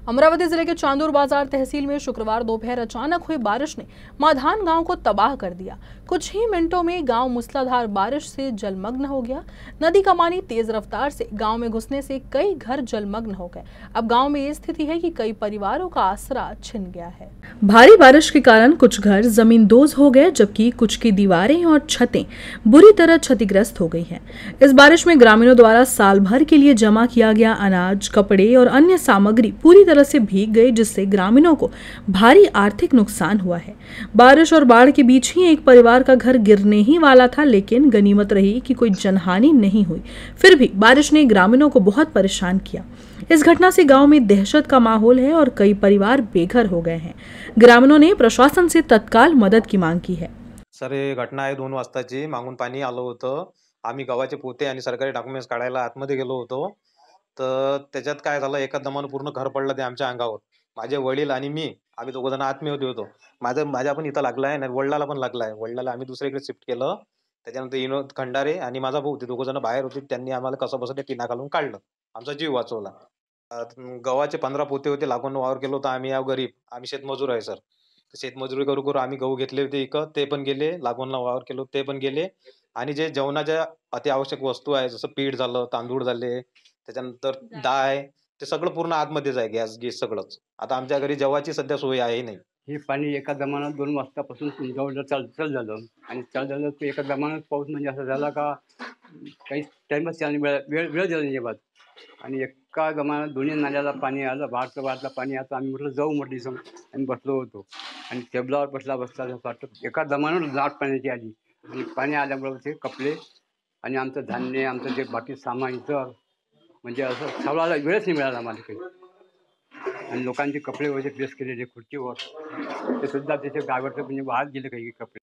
अमरावती जिले के चांदूर बाजार तहसील में शुक्रवार दोपहर अचानक हुई बारिश ने माधान गांव को तबाह कर दिया। कुछ ही मिनटों में गांव मूसलाधार बारिश से जलमग्न हो गया। नदी का पानी तेज रफ्तार से गांव में घुसने से कई घर जलमग्न हो गए। अब गांव में ये स्थिति है कि कई परिवारों का आसरा छिन गया है। भारी बारिश के कारण कुछ घर जमींदोज हो गए, जबकि कुछ की दीवारें और छतें बुरी तरह क्षतिग्रस्त हो गई हैं। इस बारिश में ग्रामीणों द्वारा साल भर के लिए जमा किया गया अनाज, कपड़े और अन्य सामग्री पूरी तरह से भीग गई, जिससे ग्रामीणों को भारी आर्थिक नुकसान हुआ है। बारिश और बाढ़ के बीच ही एक परिवार का घर गिरने ही वाला था, लेकिन गनीमत रही कि कोई जनहानि नहीं हुई। फिर भी बारिश ने ग्रामीणों को बहुत परेशान किया। इस घटना से गांव में दहशत का माहौल है और कई परिवार बेघर हो गए हैं। ग्रामीणों ने प्रशासन से तत्काल मदद की मांग की है। सर, ही घटना आहे 2 वाजताची. मागून पाणी आलं होतं. आम्ही गव्हाचे पोते आणि सरकारी डॉक्युमेंट्स काढायला आतमध्ये गेलो होतो. तर त्याच्यात काय झालं, एका दमानं पूर्ण घर पडलं ते आमच्या अंगावर. माझे वडील आणि मी, आम्ही दोघं जण आतमध्ये होतो. माझ्या पण इथं लागलाय आणि वडिलाला पण लागलाय. वडिलाला आम्ही दुसरीकडे शिफ्ट केलं. त्याच्यानंतर विनोद खंडारे आणि माझा भाऊ, ते दोघं जण बाहेर होते. त्यांनी आम्हाला कसंबसं ते टिना घालून काढलं. आमचा जीव वाचवला. गव्हाचे 15 पोते होते. लागून वावर केलं होतं. आम्ही आहो गरीब. आम्ही शेतमजूर आहे सर. शेतमजुरी करू करू आम्ही गहू घेतले होते विकत, ते पण गेले. लागवणला वावर केलं ते पण गेले. आणि जे जेवणाच्या अत्यावश्यक वस्तू आहे, जसं पीठ झालं, तांदूळ झाले, त्याच्यानंतर डाळ, ते सगळं पूर्ण आतमध्येच आहे. गॅस सगळंच. आता आमच्या घरी जेवायची सध्या सोय आहे नाही. हे पाणी एका दमानं 2 वाजतापासून जवळ चाल झालं आणि चाल झालं तर एका दमानंच पाऊस म्हणजे असं झाला का काही टाईमच त्याने वेळ वेळ दिला नाही अजिबात. आणि एका दमानं दोन्ही नाल्याला पाणी आलं. वाहतलं पाणी. आता आम्ही म्हटलं जाऊ म्हटलं इथून. आम्ही बसलो होतो आणि टेबलावर बसला असं वाटतं एका दमानं लाट पाण्याची आली आणि पाणी आल्याबरोबर ते कपडे आणि आमचं धान्य, आमचं जे बाकी सामान इथं म्हणजे असं ठेवायला वेळच नाही मिळाला आम्हाला काही. आणि लोकांचे कपडे वगैरे प्रेस केलेले खुर्चीवर ते सुद्धा त्याचे गावाचं म्हणजे वाहत गेले काही कपडे.